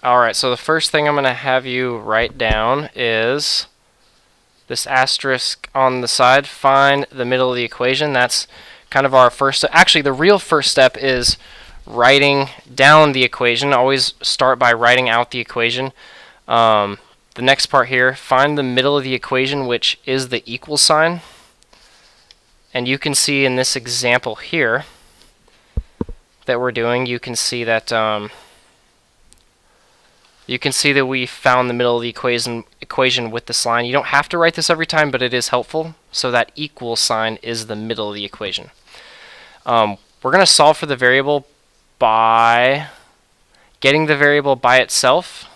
Alright, so the first thing I'm going to have you write down is this asterisk on the side. Find the middle of the equation. That's kind of our first step. Actually, the real first step is writing down the equation. Always start by writing out the equation. The next part here, find the middle of the equation, which is the equal sign. And you can see in this example here that we're doing, you can see that we found the middle of the equation with this line. You don't have to write this every time, but it is helpful. So that equal sign is the middle of the equation. We're going to solve for the variable by getting the variable by itself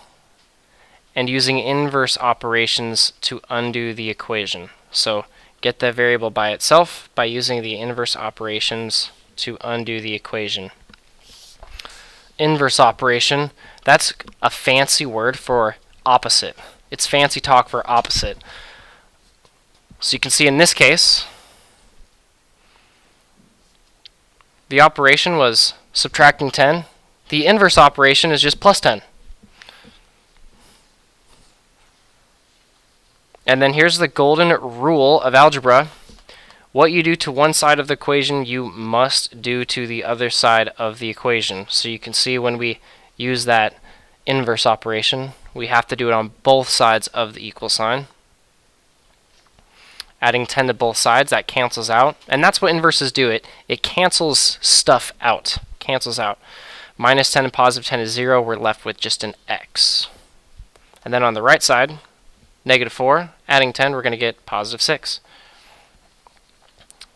and using inverse operations to undo the equation. So get the variable by itself by using the inverse operations to undo the equation. Inverse operation, that's a fancy word for opposite. It's fancy talk for opposite. So you can see in this case, the operation was subtracting 10. The inverse operation is just plus 10. And then here's the golden rule of algebra. What you do to one side of the equation, you must do to the other side of the equation. So you can see when we use that inverse operation, we have to do it on both sides of the equal sign. Adding 10 to both sides, that cancels out. And that's what inverses do. It cancels stuff out. Cancels out. Minus 10 and positive 10 is 0. We're left with just an x. And then on the right side, negative 4. Adding 10, we're going to get positive 6.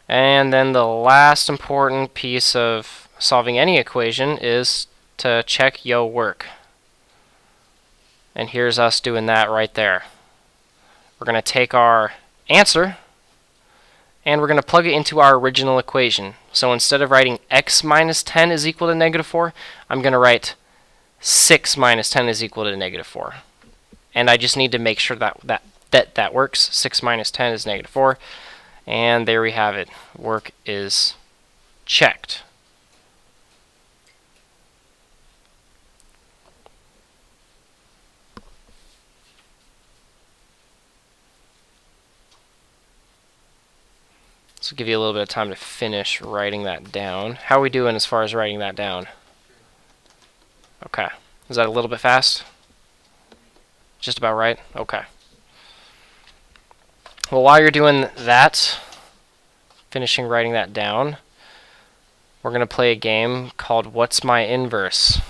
And then the last important piece of solving any equation is to check your work. And here's us doing that right there. We're going to take our answer and we're going to plug it into our original equation. So instead of writing x minus 10 is equal to negative 4, I'm going to write 6 minus 10 is equal to negative 4. And I just need to make sure that works. 6 minus 10 is negative 4. And there we have it. Work is checked. This will give you a little bit of time to finish writing that down. How are we doing as far as writing that down? Okay. Is that a little bit fast? Just about right? Okay. Well, while you're doing that, finishing writing that down, we're going to play a game called What's My Inverse?